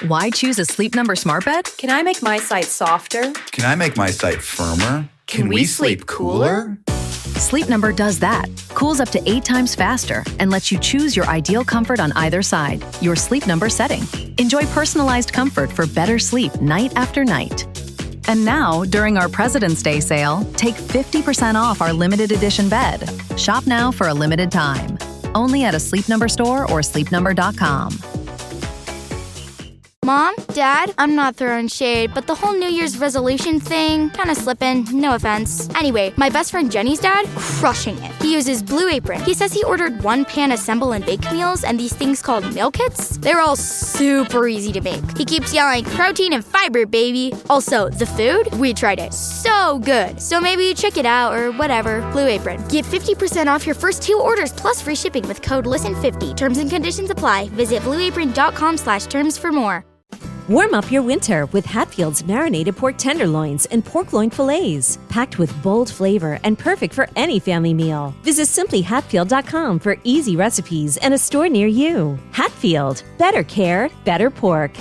Why choose a Sleep Number smart bed? Can I make my site softer? Can I make my site firmer? Can we sleep cooler? Sleep Number does that. Cools up to 8 times faster and lets you choose your ideal comfort on either side. Your Sleep Number setting. Enjoy personalized comfort for better sleep night after night. And now, during our President's Day sale, take 50% off our limited edition bed. Shop now for a limited time. Only at a Sleep Number store or sleepnumber.com. Mom, Dad, I'm not throwing shade, but the whole New Year's resolution thing, kinda slipping, no offense. Anyway, my best friend Jenny's dad, crushing it. He uses Blue Apron. He says he ordered 1-pan assemble and bake meals and these things called meal kits. They're all super easy to make. He keeps yelling, protein and fiber, baby. Also, the food, we tried it. So good. So maybe check it out or whatever. Blue Apron. Get 50% off your first 2 orders plus free shipping with code LISTEN50. Terms and conditions apply. Visit blueapron.com/terms for more. Warm up your winter with Hatfield's marinated pork tenderloins and pork loin fillets, packed with bold flavor and perfect for any family meal. Visit simplyhatfield.com for easy recipes and a store near you. Hatfield, better care, better pork.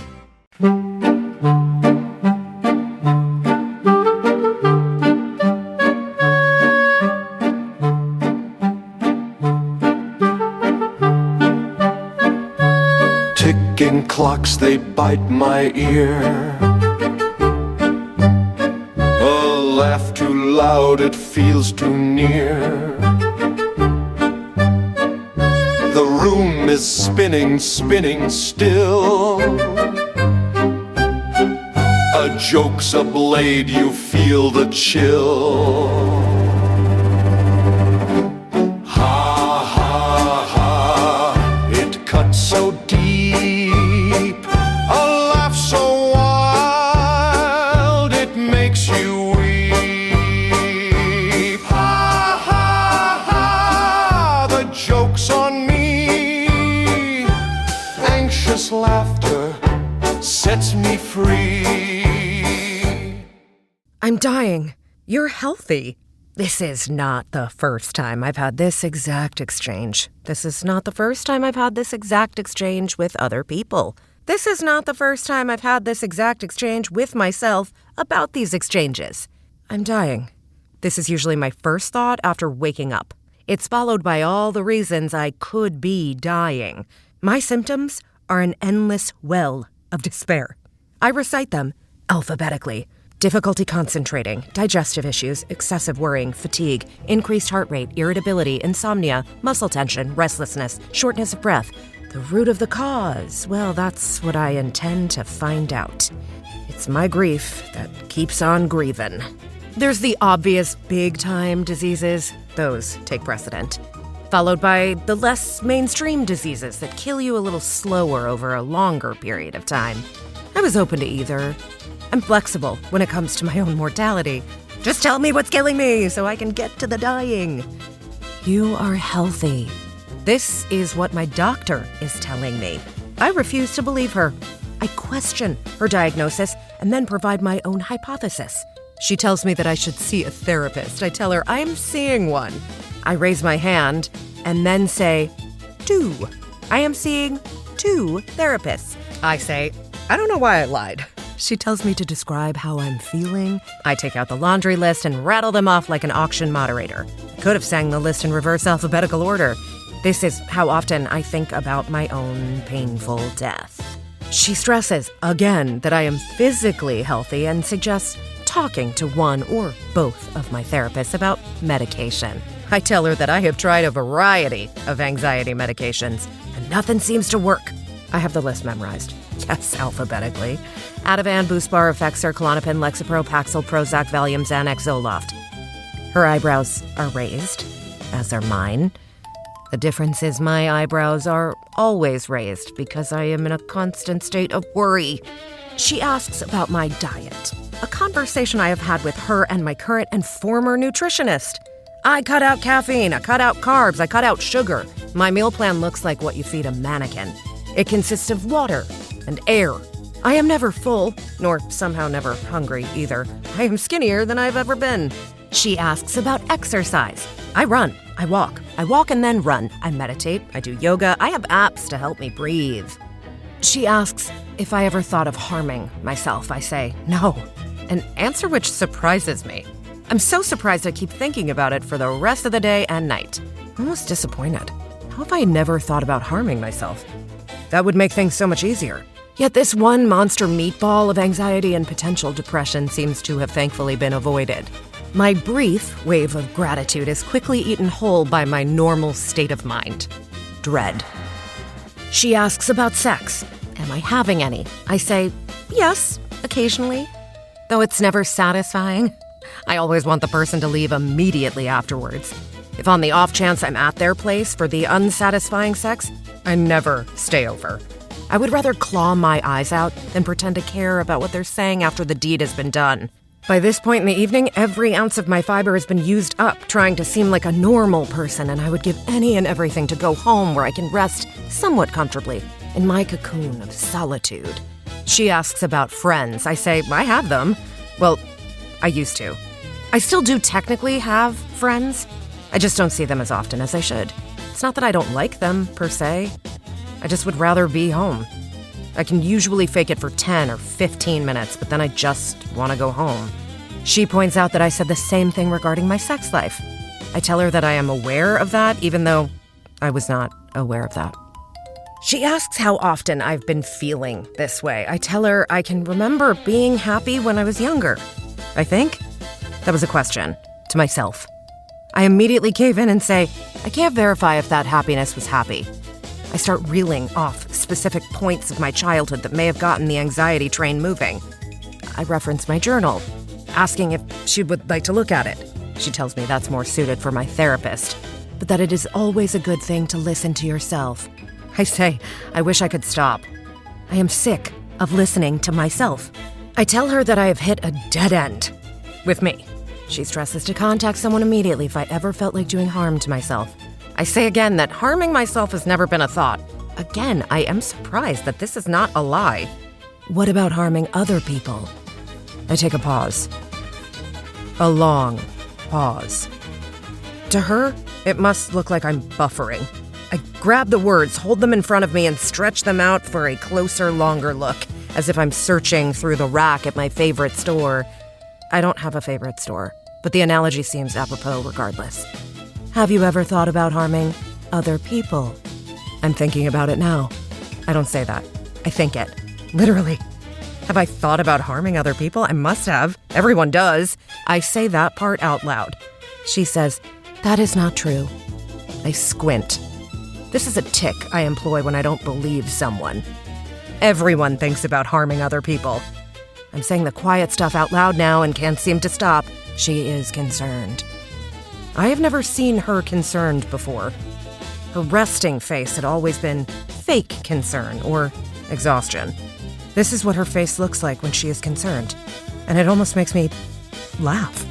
Ticking clocks, they bite my ear. A laugh too loud, it feels too near. The room is spinning, spinning still. A joke's a blade, you feel the chill. So deep, a laugh so wild, it makes you weep. Ha ha ha, the joke's on me. Anxious laughter sets me free. I'm dying. You're healthy. This is not the first time I've had this exact exchange. This is not the first time I've had this exact exchange with other people. This is not the first time I've had this exact exchange with myself about these exchanges. I'm dying. This is usually my first thought after waking up. It's followed by all the reasons I could be dying. My symptoms are an endless well of despair. I recite them alphabetically. Difficulty concentrating, digestive issues, excessive worrying, fatigue, increased heart rate, irritability, insomnia, muscle tension, restlessness, shortness of breath. The root of the cause, well, that's what I intend to find out. It's my grief that keeps on grieving. There's the obvious big-time diseases. Those take precedent. Followed by the less mainstream diseases that kill you a little slower over a longer period of time. I was open to either. I'm flexible when it comes to my own mortality. Just tell me what's killing me so I can get to the dying. You are healthy. This is what my doctor is telling me. I refuse to believe her. I question her diagnosis and then provide my own hypothesis. She tells me that I should see a therapist. I tell her I'm seeing one. I raise my hand and then say, 2. I am seeing 2 therapists. I say, I don't know why I lied. She tells me to describe how I'm feeling. I take out the laundry list and rattle them off like an auction moderator. I could have sang the list in reverse alphabetical order. This is how often I think about my own painful death. She stresses, again, that I am physically healthy and suggests talking to one or both of my therapists about medication. I tell her that I have tried a variety of anxiety medications, and nothing seems to work. I have the list memorized. Yes, alphabetically. Ativan, Buspar, Effexor, Klonopin, Lexapro, Paxil, Prozac, Valium, Xanax, Zoloft. Her eyebrows are raised, as are mine. The difference is my eyebrows are always raised because I am in a constant state of worry. She asks about my diet, a conversation I have had with her and my current and former nutritionist. I cut out caffeine, I cut out carbs, I cut out sugar. My meal plan looks like what you feed a mannequin. It consists of water and air. I am never full, nor somehow never hungry either. I am skinnier than I've ever been. She asks about exercise. I run, I walk and then run. I meditate, I do yoga, I have apps to help me breathe. She asks if I ever thought of harming myself. I say no, an answer which surprises me. I'm so surprised I keep thinking about it for the rest of the day and night. I'm almost disappointed. How have I never thought about harming myself? That would make things so much easier. Yet this one monster meatball of anxiety and potential depression seems to have thankfully been avoided. My brief wave of gratitude is quickly eaten whole by my normal state of mind. Dread. She asks about sex. Am I having any? I say, yes, occasionally. Though it's never satisfying. I always want the person to leave immediately afterwards. If on the off chance I'm at their place for the unsatisfying sex, I never stay over. I would rather claw my eyes out than pretend to care about what they're saying after the deed has been done. By this point in the evening, every ounce of my fiber has been used up trying to seem like a normal person, and I would give any and everything to go home where I can rest somewhat comfortably in my cocoon of solitude. She asks about friends. I say, I have them. Well, I used to. I still do technically have friends. I just don't see them as often as I should. It's not that I don't like them, per se. I just would rather be home. I can usually fake it for 10 or 15 minutes, but then I just want to go home. She points out that I said the same thing regarding my sex life. I tell her that I am aware of that, even though I was not aware of that. She asks how often I've been feeling this way. I tell her I can remember being happy when I was younger. I think that was a question to myself. I immediately cave in and say, I can't verify if that happiness was happy. I start reeling off specific points of my childhood that may have gotten the anxiety train moving. I reference my journal, asking if she would like to look at it. She tells me that's more suited for my therapist, but that it is always a good thing to listen to yourself. I say, I wish I could stop. I am sick of listening to myself. I tell her that I have hit a dead end with me. She stresses to contact someone immediately if I ever felt like doing harm to myself. I say again that harming myself has never been a thought. Again, I am surprised that this is not a lie. What about harming other people? I take a pause. A long pause. To her, it must look like I'm buffering. I grab the words, hold them in front of me, and stretch them out for a closer, longer look, as if I'm searching through the rack at my favorite store. I don't have a favorite store, but the analogy seems apropos regardless. Have you ever thought about harming other people? I'm thinking about it now. I don't say that. I think it. Literally. Have I thought about harming other people? I must have. Everyone does. I say that part out loud. She says, that is not true. I squint. This is a tic I employ when I don't believe someone. Everyone thinks about harming other people. I'm saying the quiet stuff out loud now and can't seem to stop. She is concerned. I have never seen her concerned before. Her resting face had always been fake concern or exhaustion. This is what her face looks like when she is concerned, and it almost makes me laugh.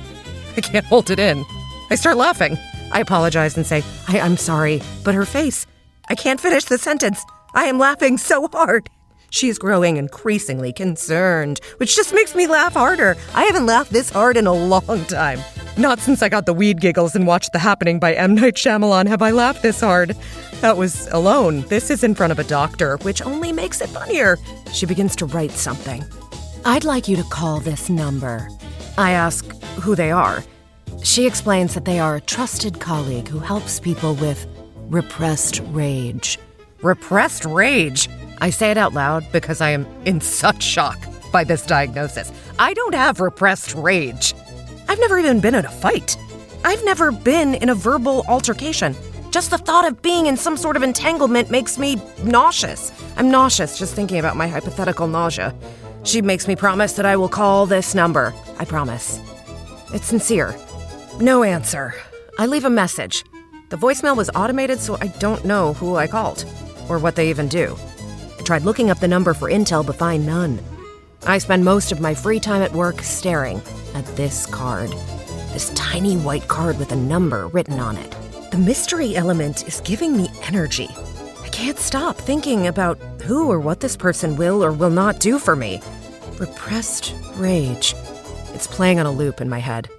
I can't hold it in. I start laughing. I apologize and say, I'm sorry, but her face, I can't finish the sentence. I am laughing so hard. She is growing increasingly concerned, which just makes me laugh harder. I haven't laughed this hard in a long time. Not since I got the weed giggles and watched The Happening by M. Night Shyamalan have I laughed this hard. That was alone. This is in front of a doctor, which only makes it funnier. She begins to write something. I'd like you to call this number. I ask who they are. She explains that they are a trusted colleague who helps people with repressed rage. Repressed rage? I say it out loud because I am in such shock by this diagnosis. I don't have repressed rage. I've never even been in a fight. I've never been in a verbal altercation. Just the thought of being in some sort of entanglement makes me nauseous. I'm nauseous just thinking about my hypothetical nausea. She makes me promise that I will call this number. I promise. It's sincere. No answer. I leave a message. The voicemail was automated, so I don't know who I called or what they even do. I tried looking up the number for intel, but find none. I spend most of my free time at work staring at this card. This tiny white card with a number written on it. The mystery element is giving me energy. I can't stop thinking about who or what this person will or will not do for me. Repressed rage. It's playing on a loop in my head.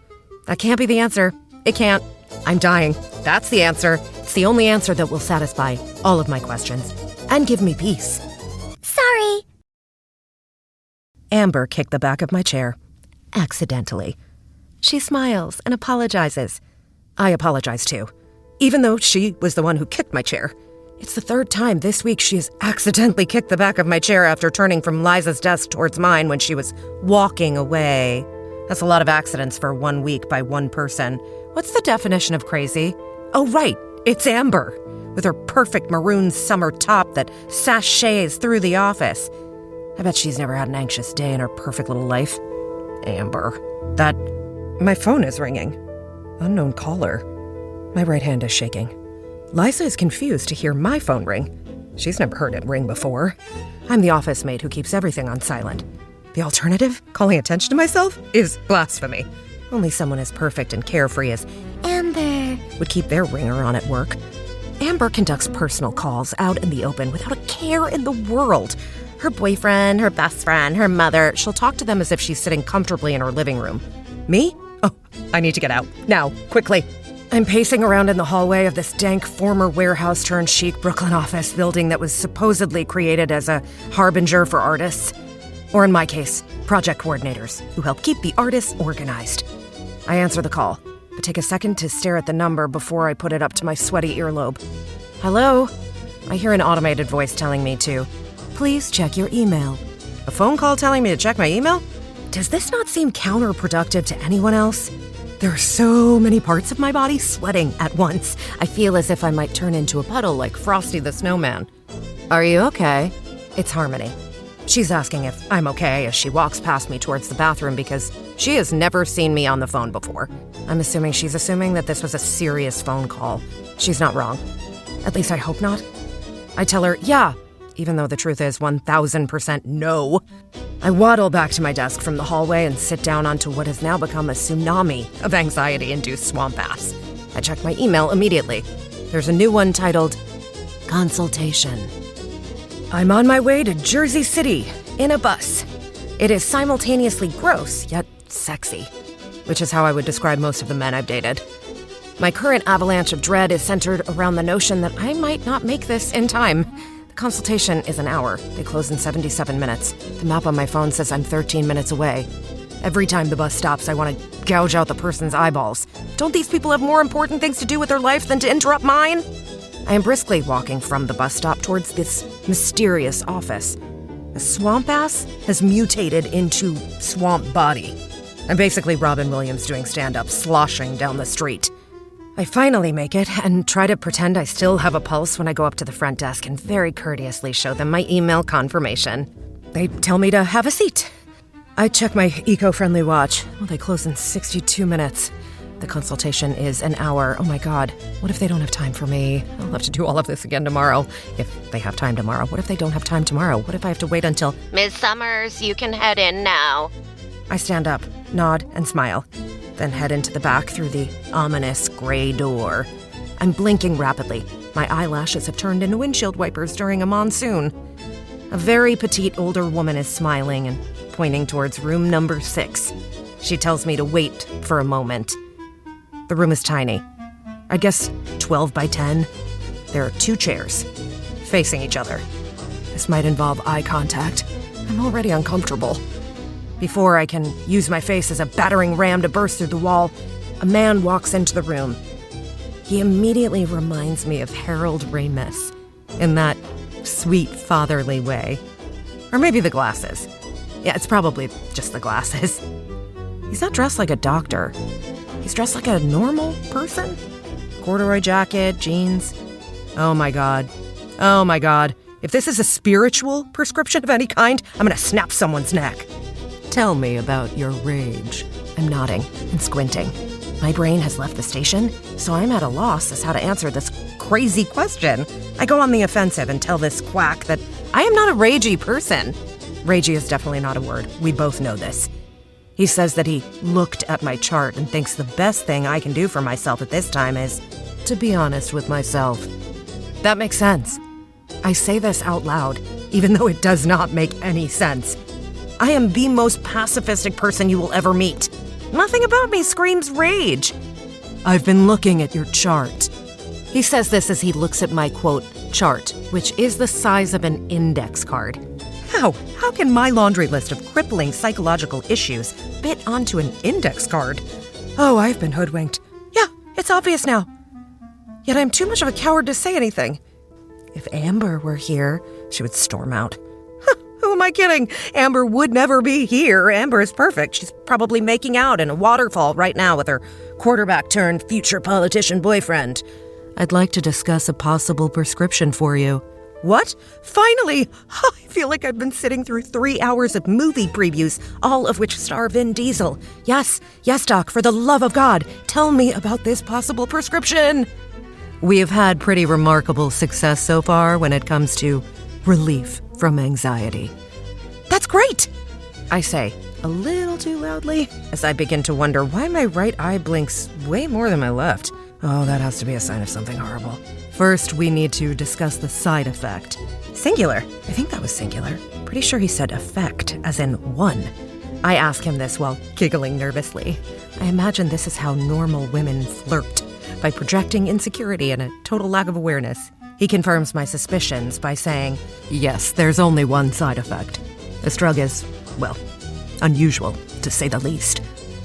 That can't be the answer. It can't. I'm dying. That's the answer. It's the only answer that will satisfy all of my questions and give me peace. Sorry, Amber kicked the back of my chair. Accidentally. She smiles and apologizes. I apologize too, even though she was the one who kicked my chair. It's the third time this week she has accidentally kicked the back of my chair after turning from Liza's desk towards mine when she was walking away. That's a lot of accidents for 1 week by one person. What's the definition of crazy? Oh, right, it's Amber, with her perfect maroon summer top that sashays through the office. I bet she's never had an anxious day in her perfect little life. Amber. My phone is ringing. Unknown caller. My right hand is shaking. Liza is confused to hear my phone ring. She's never heard it ring before. I'm the office mate who keeps everything on silent. The alternative, calling attention to myself, is blasphemy. Only someone as perfect and carefree as Amber would keep their ringer on at work. Amber conducts personal calls out in the open without a care in the world. Her boyfriend, her best friend, her mother, she'll talk to them as if she's sitting comfortably in her living room. Me? Oh, I need to get out. Now, quickly. I'm pacing around in the hallway of this dank former warehouse-turned-chic Brooklyn office building that was supposedly created as a harbinger for artists. Or in my case, project coordinators who help keep the artists organized. I answer the call, but take a second to stare at the number before I put it up to my sweaty earlobe. Hello? I hear an automated voice telling me to, please check your email. A phone call telling me to check my email? Does this not seem counterproductive to anyone else? There are so many parts of my body sweating at once. I feel as if I might turn into a puddle like Frosty the Snowman. Are you okay? It's Harmony. She's asking if I'm okay as she walks past me towards the bathroom because she has never seen me on the phone before. I'm assuming she's assuming that this was a serious phone call. She's not wrong. At least I hope not. I tell her, yeah, even though the truth is 1,000% no. I waddle back to my desk from the hallway and sit down onto what has now become a tsunami of anxiety-induced swamp ass. I check my email immediately. There's a new one titled, Consultation. I'm on my way to Jersey City in a bus. It is simultaneously gross, yet sexy, which is how I would describe most of the men I've dated. My current avalanche of dread is centered around the notion that I might not make this in time. The consultation is an hour. They close in 77 minutes. The map on my phone says I'm 13 minutes away. Every time the bus stops, I want to gouge out the person's eyeballs. Don't these people have more important things to do with their life than to interrupt mine? I am briskly walking from the bus stop towards this mysterious office. The swamp ass has mutated into swamp body. I'm basically Robin Williams doing stand-up, sloshing down the street. I finally make it and try to pretend I still have a pulse when I go up to the front desk and very courteously show them my email confirmation. They tell me to have a seat. I check my eco-friendly watch. Well, they close in 62 minutes. The consultation is an hour. Oh my God, what if they don't have time for me? I'll have to do all of this again tomorrow. If they have time tomorrow. What if they don't have time tomorrow? What if I have to wait until Ms. Summers, you can head in now? I stand up, nod, and smile, then head into the back through the ominous gray door. I'm blinking rapidly. My eyelashes have turned into windshield wipers during a monsoon. A very petite older woman is smiling and pointing towards room number 6. She tells me to wait for a moment. The room is tiny. I guess 12 by 10. There are 2 chairs, facing each other. This might involve eye contact. I'm already uncomfortable. Before I can use my face as a battering ram to burst through the wall, a man walks into the room. He immediately reminds me of Harold Ramis in that sweet fatherly way. Or maybe the glasses. Yeah, it's probably just the glasses. He's not dressed like a doctor. He's dressed like a normal person. Corduroy jacket, jeans. Oh my God. Oh my God. If this is a spiritual prescription of any kind, I'm gonna snap someone's neck. Tell me about your rage. I'm nodding and squinting. My brain has left the station, so I'm at a loss as how to answer this crazy question. I go on the offensive and tell this quack that I am not a ragey person. Ragey is definitely not a word. We both know this. He says that he looked at my chart and thinks the best thing I can do for myself at this time is to be honest with myself. That makes sense. I say this out loud, even though it does not make any sense. I am the most pacifistic person you will ever meet. Nothing about me screams rage. I've been looking at your chart. He says this as he looks at my, quote, chart, which is the size of an index card. Wow, how can my laundry list of crippling psychological issues fit onto an index card? Oh, I've been hoodwinked. Yeah, it's obvious now. Yet I'm too much of a coward to say anything. If Amber were here, she would storm out. Who am I kidding? Amber would never be here. Amber is perfect. She's probably making out in a waterfall right now with her quarterback-turned-future politician boyfriend. I'd like to discuss a possible prescription for you. What? Finally! I feel like I've been sitting through 3 hours of movie previews, all of which star Vin Diesel. Yes, Doc, for the love of God, tell me about this possible prescription. We have had pretty remarkable success so far when it comes to relief from anxiety. That's great! I say, a little too loudly, as I begin to wonder why my right eye blinks way more than my left. Oh, that has to be a sign of something horrible. First, we need to discuss the side effect. Singular. I think that was singular. Pretty sure he said effect, as in one. I ask him this while giggling nervously. I imagine this is how normal women flirt, by projecting insecurity and a total lack of awareness. He confirms my suspicions by saying, yes, there's only one side effect. This drug is, well, unusual, to say the least.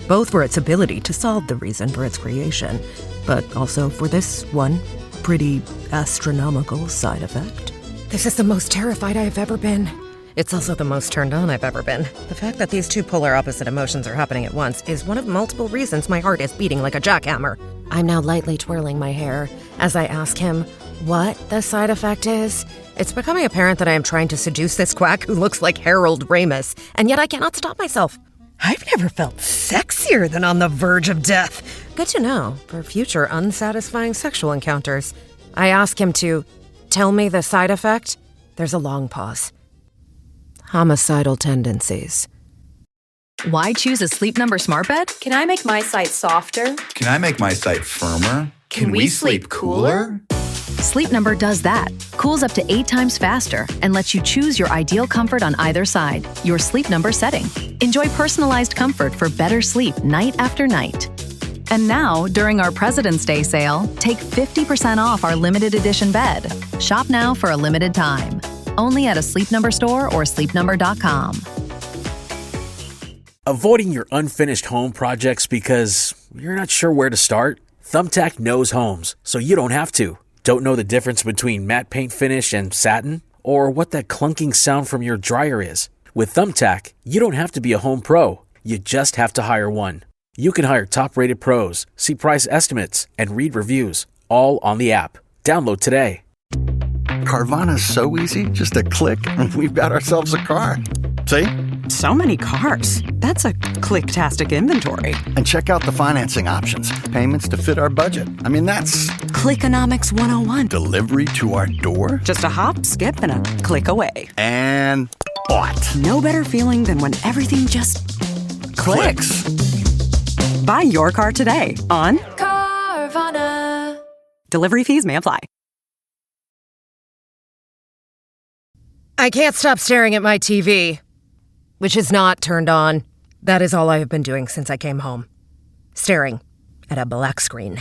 Both for its ability to solve the reason for its creation, but also for this one pretty astronomical side effect. This is the most terrified I have ever been. It's also the most turned on I've ever been. The fact that these two polar opposite emotions are happening at once is one of multiple reasons my heart is beating like a jackhammer. I'm now lightly twirling my hair as I ask him what the side effect is. It's becoming apparent that I am trying to seduce this quack who looks like Harold Ramis, and yet I cannot stop myself. I've never felt sexier than on the verge of death. Good to know for future unsatisfying sexual encounters. I ask him to tell me the side effect. There's a long pause. Homicidal tendencies. Why choose a Sleep Number smart bed? Can I make my site softer? Can I make my site firmer? Can we sleep cooler? Sleep Number does that. Cools up to 8 times faster and lets you choose your ideal comfort on either side, your Sleep Number setting. Enjoy personalized comfort for better sleep night after night. And now, during our President's Day sale, take 50% off our limited edition bed. Shop now for a limited time. Only at a Sleep Number store or sleepnumber.com. Avoiding your unfinished home projects because you're not sure where to start? Thumbtack knows homes, so you don't have to. Don't know the difference between matte paint finish and satin? Or what that clunking sound from your dryer is? With Thumbtack, you don't have to be a home pro. You just have to hire one. You can hire top-rated pros, see price estimates, and read reviews, all on the app. Download today. Carvana's so easy, just a click, and we've got ourselves a car. See? So many cars. That's a click-tastic inventory. And check out the financing options. Payments to fit our budget. I mean, that's Clickonomics 101. delivery to our door. Just a hop, skip, and a click away. And what? No better feeling than when everything just clicks. Buy your car today on Carvana. Delivery fees may apply. I can't stop staring at my TV, which is not turned on. That is all I have been doing since I came home. Staring at a black screen.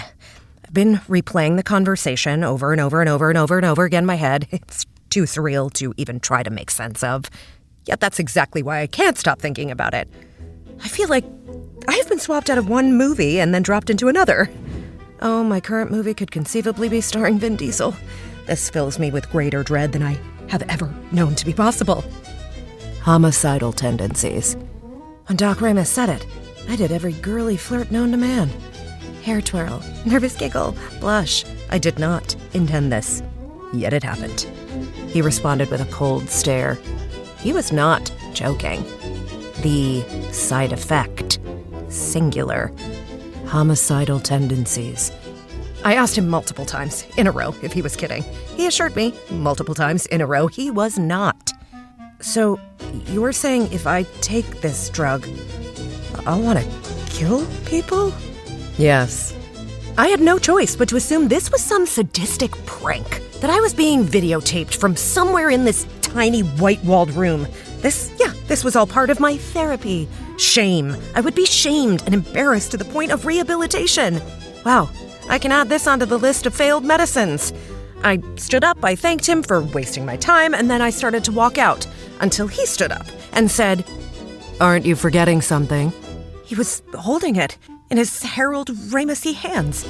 I've been replaying the conversation over and over and over and over and over again in my head. It's too surreal to even try to make sense of. Yet that's exactly why I can't stop thinking about it. I feel like I have been swapped out of one movie and then dropped into another. Oh, my current movie could conceivably be starring Vin Diesel. This fills me with greater dread than I have ever known to be possible. Homicidal tendencies. When Doc Ramis said it, I did every girly flirt known to man. Hair twirl, nervous giggle, blush. I did not intend this, yet it happened. He responded with a cold stare. He was not joking. The side effect, singular, homicidal tendencies. I asked him multiple times in a row if he was kidding. He assured me multiple times in a row he was not. So, you're saying if I take this drug, I'll want to kill people? Yes. I had no choice but to assume this was some sadistic prank, that I was being videotaped from somewhere in this tiny white-walled room. This was all part of my therapy. Shame. I would be shamed and embarrassed to the point of rehabilitation. Wow, I can add this onto the list of failed medicines. I stood up, I thanked him for wasting my time, and then I started to walk out. until he stood up and said, "Aren't you forgetting something?" He was holding it in his Harold Ramesy hands.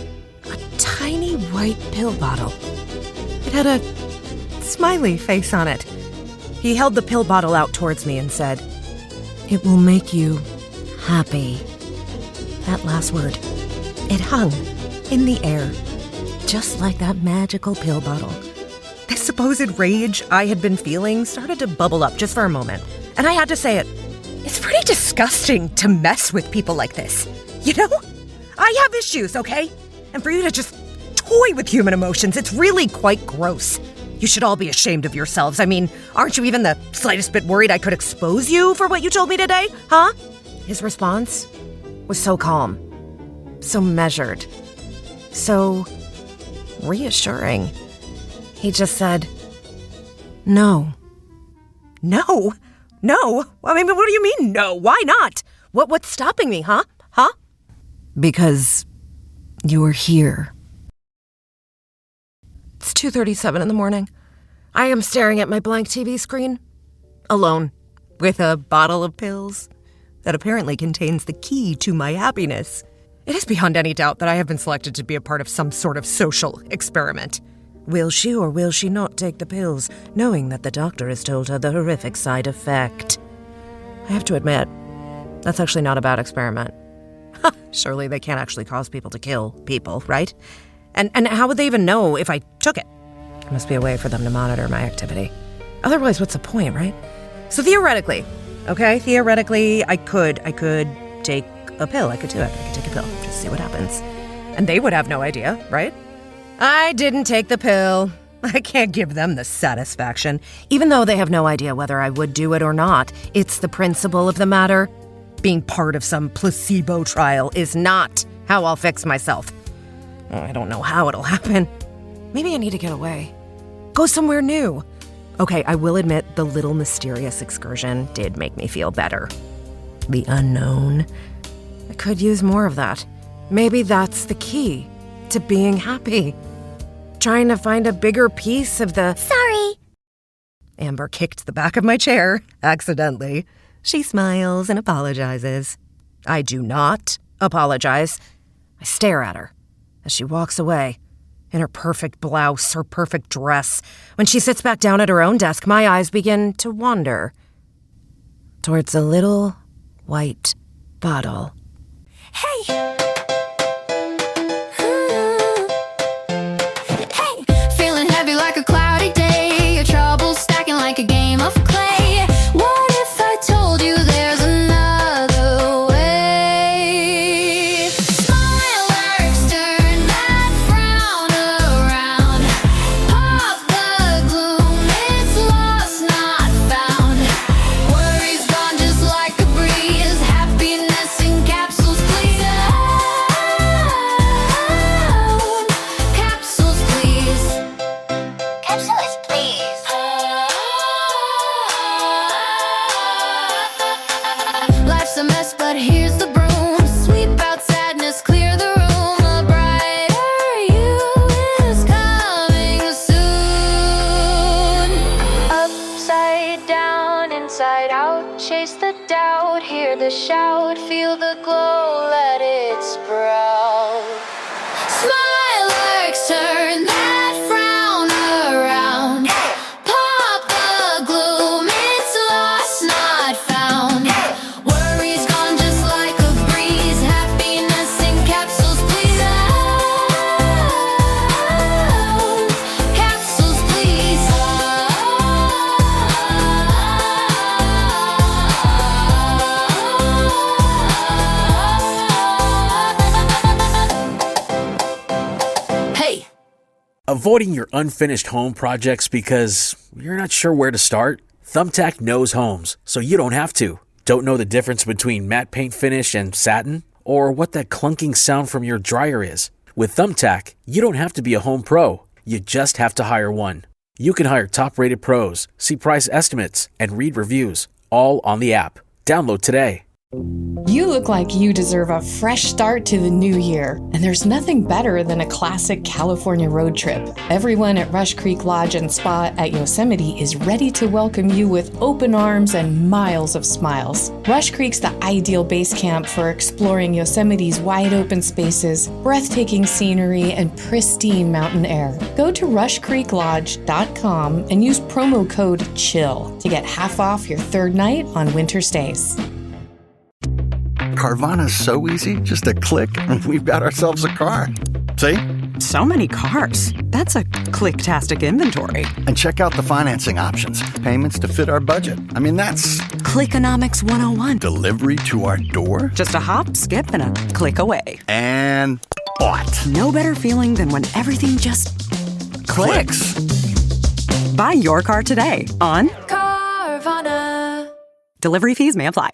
A tiny white pill bottle. It had a smiley face on it. He held the pill bottle out towards me and said, "It will make you happy." That last word, it hung in the air, just like that magical pill bottle. The supposed rage I had been feeling started to bubble up just for a moment, and I had to say it. It's pretty disgusting to mess with people like this. You know? I have issues, okay? And for you to just toy with human emotions, it's really quite gross. You should all be ashamed of yourselves. I mean, aren't you even the slightest bit worried I could expose you for what you told me today, huh? His response was so calm, so measured, so reassuring. He just said, "No." No? No? I mean, what do you mean, no? Why not? What's stopping me, huh? Huh? Because you're here. It's 2:37 in the morning. I am staring at my blank TV screen, alone, with a bottle of pills that apparently contains the key to my happiness. It is beyond any doubt that I have been selected to be a part of some sort of social experiment. Will she or will she not take the pills, knowing that the doctor has told her the horrific side effect? I have to admit, that's actually not a bad experiment. Surely they can't actually cause people to kill people, right? And how would they even know if I took it? There must be a way for them to monitor my activity. Otherwise, what's the point, right? So theoretically, I could take a pill. I could do it. I could take a pill. Just see what happens. And they would have no idea, right? I didn't take the pill. I can't give them the satisfaction. Even though they have no idea whether I would do it or not, it's the principle of the matter. Being part of some placebo trial is not how I'll fix myself. I don't know how it'll happen. Maybe I need to get away. Go somewhere new. Okay, I will admit the little mysterious excursion did make me feel better. The unknown. I could use more of that. Maybe that's the key to being happy. Trying to find a bigger piece of the... Sorry. Amber kicked the back of my chair, accidentally. She smiles and apologizes. I do not apologize. I stare at her as she walks away. In her perfect blouse, her perfect dress. When she sits back down at her own desk, my eyes begin to wander towards a little white bottle. Hey! Feeling heavy like a cloudy day. Your troubles stacking like a game of clay. What if I told you there's another way? Smile works, turn that frown around. Pop the gloom, it's lost, not found. Worries gone just like a breeze. Happiness in capsules, please. Capsules, please. Capsules, please. Life's a mess, but here's the broom. Sweep out sadness, clear the room. A brighter you is coming soon. Upside down, inside out. Chase the doubt, hear the shout. Feel the glow, let it sprout. Smile works, turn that frown around. Pop the gloom, it's lost, not found. Worries gone just like a breeze. Happiness in capsules, please. Capsules, please. Hey! Avoiding your unfinished home projects because you're not sure where to start? Thumbtack knows homes, so you don't have to. Don't know the difference between matte paint finish and satin? Or what that clunking sound from your dryer is? With Thumbtack, you don't have to be a home pro. You just have to hire one. You can hire top-rated pros, see price estimates, and read reviews, all on the app. Download today. You look like you deserve a fresh start to the new year, and there's nothing better than a classic California road trip. Everyone at Rush Creek Lodge and Spa at Yosemite is ready to welcome you with open arms and miles of smiles. Rush Creek's the ideal base camp for exploring Yosemite's wide open spaces, breathtaking scenery, and pristine mountain air. Go to rushcreeklodge.com and use promo code CHILL to get half off your third night on winter stays. Carvana's so easy, just a click, and we've got ourselves a car. See? So many cars. That's a click-tastic inventory. And check out the financing options. Payments to fit our budget. I mean, that's Clickonomics 101. delivery to our door. Just a hop, skip, and a click away. And bought. No better feeling than when everything just clicks. Buy your car today on Carvana. Delivery fees may apply.